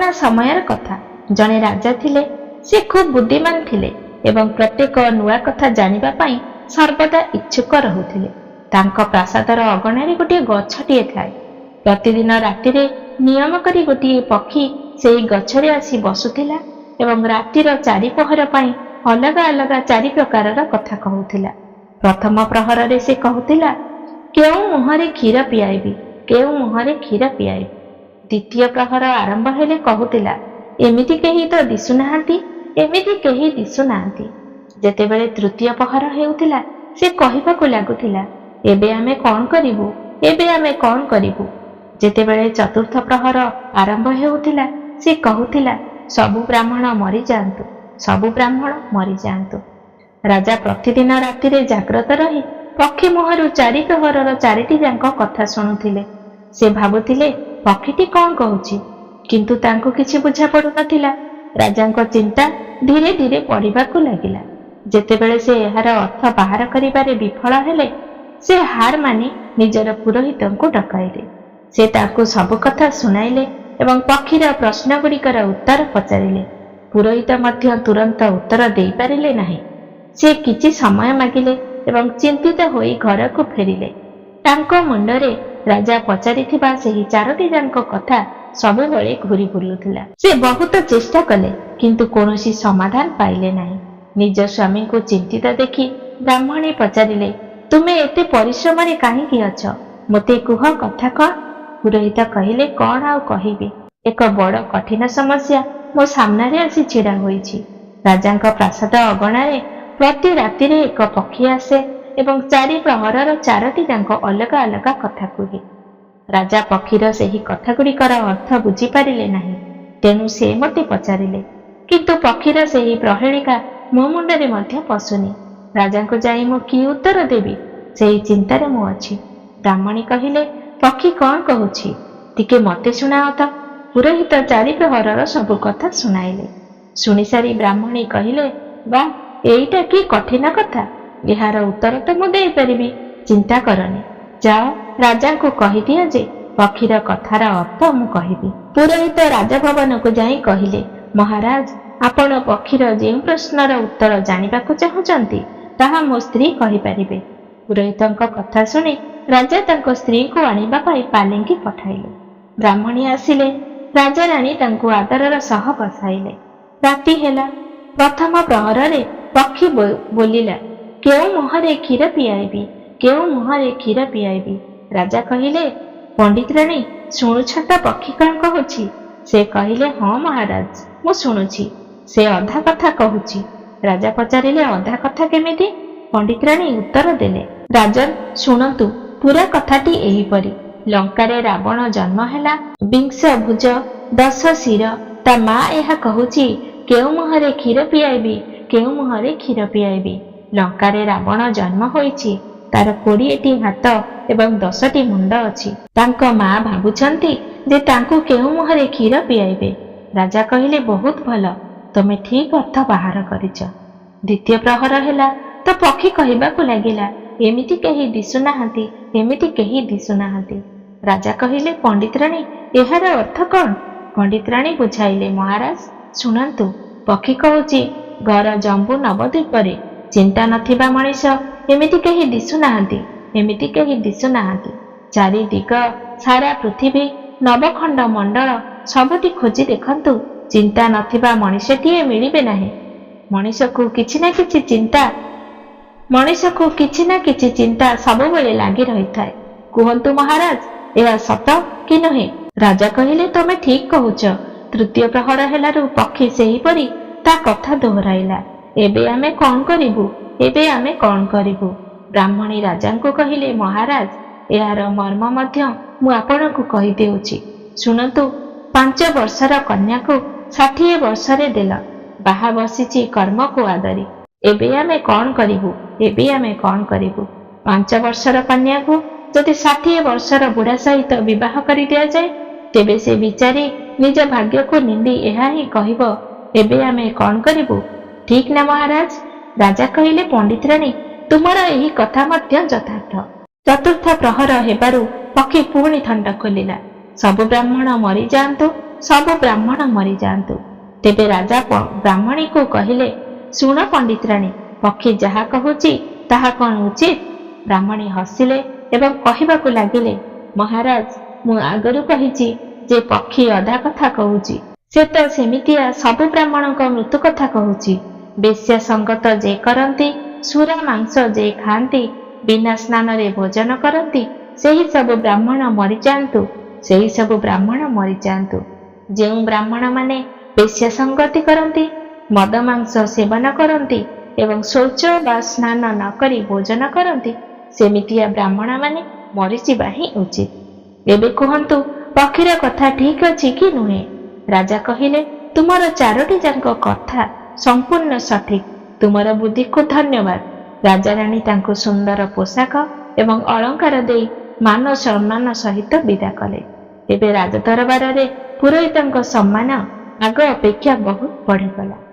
ପୁରୁଣା ସମୟର କଥା। ଜଣେ ରାଜା ଥିଲେ। ସେ ଖୁବ୍ ବୁଦ୍ଧିମାନ ଥିଲେ ଏବଂ ପ୍ରତ୍ୟେକ ନୂଆ କଥା ଜାଣିବା ପାଇଁ ସର୍ବଦା ଇଚ୍ଛୁକ ରହୁଥିଲେ। ତାଙ୍କ ପ୍ରାସାଦର ଅଗଣାରେ ଗୋଟିଏ ଗଛଟିଏ ଥାଏ। ପ୍ରତିଦିନ ରାତିରେ ନିୟମ କରି ଗୋଟିଏ ପକ୍ଷୀ ସେହି ଗଛରେ ଆସି ବସୁଥିଲା ଏବଂ ରାତିର ଚାରିପହର ପାଇଁ ଅଲଗା ଅଲଗା 4 ପ୍ରକାରର କଥା କହୁଥିଲା। ପ୍ରଥମ ପ୍ରହରରେ ସେ କହୁଥିଲା, କେଉଁ ମୁହଁରେ କ୍ଷୀର ପିଆଇବି, କେଉଁ ମୁହଁରେ କ୍ଷୀର ପିଆଇବି। ଦ୍ୱିତୀୟ ପ୍ରହର ଆରମ୍ଭ ହେଲେ କହୁଥିଲା, ଏମିତି କେହି ତ ଦିଶୁନାହାନ୍ତି, ଏମିତି କେହି ଦିଶୁନାହାନ୍ତି। ଯେତେବେଳେ ତୃତୀୟ ପ୍ରହର ହେଉଥିଲା ସେ କହିବାକୁ ଲାଗୁଥିଲା, ଏବେ ଆମେ କ'ଣ କରିବୁ, ଏବେ ଆମେ କ'ଣ କରିବୁ। ଯେତେବେଳେ ଚତୁର୍ଥ ପ୍ରହର ଆରମ୍ଭ ହେଉଥିଲା ସେ କହୁଥିଲା, ସବୁ ବ୍ରାହ୍ମଣ ମରିଯାଆନ୍ତୁ, ସବୁ ବ୍ରାହ୍ମଣ ମରିଯାଆନ୍ତୁ। ରାଜା ପ୍ରତିଦିନ ରାତିରେ ଜାଗ୍ରତ ରହି ପକ୍ଷୀ ମୁହଁରୁ 4 ପ୍ରହରର 4ଟି ଯାକ କଥା ଶୁଣୁଥିଲେ। ସେ ଭାବୁଥିଲେ ପକ୍ଷୀଟି କ'ଣ କହୁଛି, କିନ୍ତୁ ତାଙ୍କୁ କିଛି ବୁଝା ପଡୁନଥିଲା। ରାଜାଙ୍କ ଚିନ୍ତା ଧୀରେ ଧୀରେ ବଢ଼ିବାକୁ ଲାଗିଲା। ଯେତେବେଳେ ସେ ଏହାର ଅର୍ଥ ବାହାର କରିବାରେ ବିଫଳ ହେଲେ ସେ ହାର ମାନି ନିଜର ପୁରୋହିତଙ୍କୁ ଡକାଇଲେ। ସେ ତାଙ୍କୁ ସବୁ କଥା ଶୁଣାଇଲେ ଏବଂ ପକ୍ଷୀର ପ୍ରଶ୍ନଗୁଡ଼ିକର ଉତ୍ତର ପଚାରିଲେ। ପୁରୋହିତ ମଧ୍ୟ ତୁରନ୍ତ ଉତ୍ତର ଦେଇପାରିଲେ ନାହିଁ। ସେ କିଛି ସମୟ ମାଗିଲେ ଏବଂ ଚିନ୍ତିତ ହୋଇ ଘରକୁ ଫେରିଲେ। ତାଙ୍କ ମୁଣ୍ଡରେ ରାଜା ପଚାରିଥିବା ସେହି 4ଟି ଯାକ କଥା ସବୁବେଳେ ଘୁରି ବୁଲୁଥିଲା। ସେ ବହୁତ ଚେଷ୍ଟା କଲେ କିନ୍ତୁ କୌଣସି ସମାଧାନ ପାଇଲେ ନାହିଁ। ନିଜ ସ୍ୱାମୀଙ୍କୁ ଚିନ୍ତିତ ଦେଖି ବ୍ରାହ୍ମଣୀ ପଚାରିଲେ, ତୁମେ ଏତେ ପରିଶ୍ରମରେ କାହିଁକି ଅଛ, ମୋତେ କୁହ କଥା କ'ଣ? ପୁରୋହିତ କହିଲେ, କ'ଣ ଆଉ କହିବି, ଏକ ବଡ଼ କଠିନ ସମସ୍ୟା ମୋ ସାମ୍ନାରେ ଆସି ଛିଡ଼ା ହୋଇଛି। ରାଜାଙ୍କ ପ୍ରାସାଦ ଅଗଣାରେ ପ୍ରତି ରାତିରେ ଏକ ପକ୍ଷୀ ଆସେ ଏବଂ 4 ପ୍ରହରର 4ଟି ଯାକ ଅଲଗା ଅଲଗା କଥା କୁହେ। ରାଜା ପକ୍ଷୀର ସେହି କଥାଗୁଡ଼ିକର ଅର୍ଥ ବୁଝିପାରିଲେ ନାହିଁ। ତେଣୁ ସେ ମୋତେ ପଚାରିଲେ, କିନ୍ତୁ ପକ୍ଷୀର ସେହି ପ୍ରହେଳିକା ମୋ ମୁଣ୍ଡରେ ମଧ୍ୟ ପଶୁନି। ରାଜାଙ୍କୁ ଯାଇ ମୁଁ କି ଉତ୍ତର ଦେବି, ସେହି ଚିନ୍ତାରେ ମୁଁ ଅଛି। ବ୍ରାହ୍ମଣୀ କହିଲେ, ପକ୍ଷୀ କ'ଣ କହୁଛି ଟିକେ ମୋତେ ଶୁଣାଅ ତ। ପୁରୋହିତ 4 ପ୍ରହରର ସବୁ କଥା ଶୁଣାଇଲେ। ଶୁଣିସାରି ବ୍ରାହ୍ମଣୀ କହିଲେ, ବା, ଏଇଟା କି କଠିନ କଥା, ଏହାର ଉତ୍ତର ତ ମୁଁ ଦେଇପାରିବି, ଚିନ୍ତା କରନି। ଯାଅ ରାଜାଙ୍କୁ କହିଦିଅ ଯେ ପକ୍ଷୀର କଥାର ଅର୍ଥ ମୁଁ କହିବି। ପୁରୋହିତ ରାଜଭବନକୁ ଯାଇ କହିଲେ, ମହାରାଜ, ଆପଣ ପକ୍ଷୀର ଯେଉଁ ପ୍ରଶ୍ନର ଉତ୍ତର ଜାଣିବାକୁ ଚାହୁଁଛନ୍ତି ତାହା ମୋ ସ୍ତ୍ରୀ କହିପାରିବେ। ପୁରୋହିତଙ୍କ କଥା ଶୁଣି ରାଜା ତାଙ୍କ ସ୍ତ୍ରୀଙ୍କୁ ଆଣିବା ପାଇଁ ପାଲିଙ୍କି ପଠାଇଲେ। ବ୍ରାହ୍ମଣୀ ଆସିଲେ। ରାଜାରାଣୀ ତାଙ୍କୁ ଆଦରର ସହ ବସାଇଲେ। ରାତି ହେଲା। ପ୍ରଥମ ପ୍ରହରରେ ପକ୍ଷୀ ବୋଲିଲା, କେଉଁ ମୁହଁରେ କ୍ଷୀର ପିଆଇବି, କେଉଁ ମୁହଁରେ କ୍ଷୀର ପିଆଇବି। ରାଜା କହିଲେ, ପଣ୍ଡିତରାଣୀ, ଶୁଣୁଛ ତ ପକ୍ଷୀ କ'ଣ କହୁଛି? ସେ କହିଲେ, ହଁ ମହାରାଜ, ମୁଁ ଶୁଣୁଛି। ସେ ଅଧା କଥା କହୁଛି। ରାଜା ପଚାରିଲେ, ଅଧା କଥା କେମିତି? ପଣ୍ଡିତରାଣୀ ଉତ୍ତର ଦେଲେ, ରାଜନ ଶୁଣନ୍ତୁ, ପୁରା କଥାଟି ଏହିପରି। ଲଙ୍କାରେ ରାବଣ ଜନ୍ମ ହେଲା, 20 ଭୁଜ 10 ଶିର। ତା ମା ଏହା କହୁଛି, କେଉଁ ମୁହଁରେ କ୍ଷୀର ପିଆଇବି, କେଉଁ ମୁହଁରେ କ୍ଷୀର ପିଆଇବି। ଲଙ୍କାରେ ରାବଣ ଜନ୍ମ ହୋଇଛି, ତାର 20ଟି ହାତ ଏବଂ 10ଟି ମୁଣ୍ଡ ଅଛି। ତାଙ୍କ ମା ଭାବୁଛନ୍ତି ଯେ ତାଙ୍କୁ କେଉଁ ମୁହଁରେ କ୍ଷୀର ପିଆଇବେ। ରାଜା କହିଲେ, ବହୁତ ଭଲ, ତମେ ଠିକ୍ ଅର୍ଥ ବାହାର କରିଛ। ଦ୍ୱିତୀୟ ପ୍ରହର ହେଲା ତ ପକ୍ଷୀ କହିବାକୁ ଲାଗିଲା, ଏମିତି କେହି ଦିଶୁନାହାନ୍ତି, ଏମିତି କେହି ଦିଶୁନାହାନ୍ତି। ରାଜା କହିଲେ, ପଣ୍ଡିତରାଣୀ, ଏହାର ଅର୍ଥ କ'ଣ? ପଣ୍ଡିତରାଣୀ ବୁଝାଇଲେ, ମହାରାଜ ଶୁଣନ୍ତୁ, ପକ୍ଷୀ କହୁଛି, ଘର ଜମ୍ବୁ ନବଦ୍ୱୀପରେ ଚିନ୍ତା ନଥିବା ମଣିଷ ଏମିତି କେହି ଦିଶୁନାହାନ୍ତି, ଏମିତି କେହି ଦିଶୁନାହାନ୍ତି। 4 ଦିଗ, ସାରା ପୃଥିବୀ, ନବଖଣ୍ଡ ମଣ୍ଡଳ ସବୁଠି ଖୋଜି ଦେଖନ୍ତୁ, ଚିନ୍ତା ନଥିବା ମଣିଷଟିଏ ମିଳିବେ ନାହିଁ। ମଣିଷକୁ କିଛି ନା କିଛି ଚିନ୍ତା ସବୁବେଳେ ଲାଗି ରହିଥାଏ। କୁହନ୍ତୁ ମହାରାଜ, ଏହା ସତ କି ନୁହେଁ? ରାଜା କହିଲେ, ତମେ ଠିକ୍ କହୁଛ। ତୃତୀୟ ପ୍ରହର ହେଲାରୁ ପକ୍ଷୀ ସେହିପରି ତା କଥା ଦୋହରାଇଲା। ଏବେ ଆମେ କ'ଣ କରିବୁ, ଏବେ ଆମେ କ'ଣ କରିବୁ? ବ୍ରାହ୍ମଣୀ ରାଜାଙ୍କୁ କହିଲେ, ମହାରାଜ, ଏହାର ମର୍ମ ମଧ୍ୟ ମୁଁ ଆପଣଙ୍କୁ କହିଦେଉଛି। ଶୁଣନ୍ତୁ, 5 ବର୍ଷର କନ୍ୟାକୁ 60 ବର୍ଷରେ ଦେଲ, ବାହା ବସିଛି କର୍ମକୁ ଆଦରି। ଏବେ ଆମେ କ'ଣ କରିବୁ, ଏବେ ଆମେ କ'ଣ କରିବୁ? 5 ବର୍ଷର କନ୍ୟାକୁ ଯଦି 60 ବର୍ଷର ବୁଢ଼ା ସହିତ ବିବାହ କରି ଦିଆଯାଏ, ତେବେ ସେ ବିଚାରୀ ନିଜ ଭାଗ୍ୟକୁ ନିନ୍ଦି ଏହା ହିଁ କହିବ, ଏବେ ଆମେ କ'ଣ କରିବୁ? ଠିକ୍ ନା ମହାରାଜ? ରାଜା କହିଲେ, ପଣ୍ଡିତରାଣୀ, ତୁମର ଏହି କଥା ମଧ୍ୟ ଯଥାର୍ଥ। ଚତୁର୍ଥ ପ୍ରହର ହେବାରୁ ପକ୍ଷୀ ପୁଣି ଥଣ୍ଡ ଖୋଲିଲା, ସବୁ ବ୍ରାହ୍ମଣ ମରିଯାଆନ୍ତୁ, ସବୁ ବ୍ରାହ୍ମଣ ମରିଯାଆନ୍ତୁ। ତେବେ ରାଜା ବ୍ରାହ୍ମଣୀକୁ କହିଲେ, ଶୁଣ ପଣ୍ଡିତରାଣୀ, ପକ୍ଷୀ ଯାହା କହୁଛି ତାହା କ'ଣ ଉଚିତ? ବ୍ରାହ୍ମଣୀ ହସିଲେ ଏବଂ କହିବାକୁ ଲାଗିଲେ, ମହାରାଜ, ମୁଁ ଆଗରୁ କହିଛି ଯେ ପକ୍ଷୀ ଅଧା କଥା କହୁଛି। ସେ ତ ସେମିତିଆ ସବୁ ବ୍ରାହ୍ମଣଙ୍କ ମୃତ୍ୟୁ କଥା କହୁଛି। ବେଶ୍ୟା ସଙ୍ଗତ ଯେ କରନ୍ତି, ସୁରା ମାଂସ ଯେ ଖାଆନ୍ତି, ବିନା ସ୍ନାନରେ ଭୋଜନ କରନ୍ତି, ସେହି ସବୁ ବ୍ରାହ୍ମଣ ମରିଯାଆନ୍ତୁ, ସେହି ସବୁ ବ୍ରାହ୍ମଣ ମରିଯାଆନ୍ତୁ। ଯେଉଁ ବ୍ରାହ୍ମଣମାନେ ବେଶ୍ୟା ସଙ୍ଗତି କରନ୍ତି, ମଦ ମାଂସ ସେବନ କରନ୍ତି ଏବଂ ଶୌଚ ବା ସ୍ନାନ ନ କରି ଭୋଜନ କରନ୍ତି, ସେମିତିଆ ବ୍ରାହ୍ମଣମାନେ ମରିଯିବା ହିଁ ଉଚିତ। ଏବେ କୁହନ୍ତୁ, ପକ୍ଷୀର କଥା ଠିକ୍ ଅଛି କି ନୁହେଁ? ରାଜା କହିଲେ, ତୁମର ଚାରୋଟି ଯାକ କଥା ସମ୍ପୂର୍ଣ୍ଣ ସଠିକ୍। ତୁମର ବୁଦ୍ଧିକୁ ଧନ୍ୟବାଦ। ରାଜାରାଣୀ ତାଙ୍କୁ ସୁନ୍ଦର ପୋଷାକ ଏବଂ ଅଳଙ୍କାର ଦେଇ ମାନ ସମ୍ମାନ ସହିତ ବିଦା କଲେ। ଏବେ ରାଜଦରବାରରେ ପୁରୋହିତଙ୍କ ସମ୍ମାନ ଆଗ ଅପେକ୍ଷା ବହୁତ ବଢ଼ିଗଲା।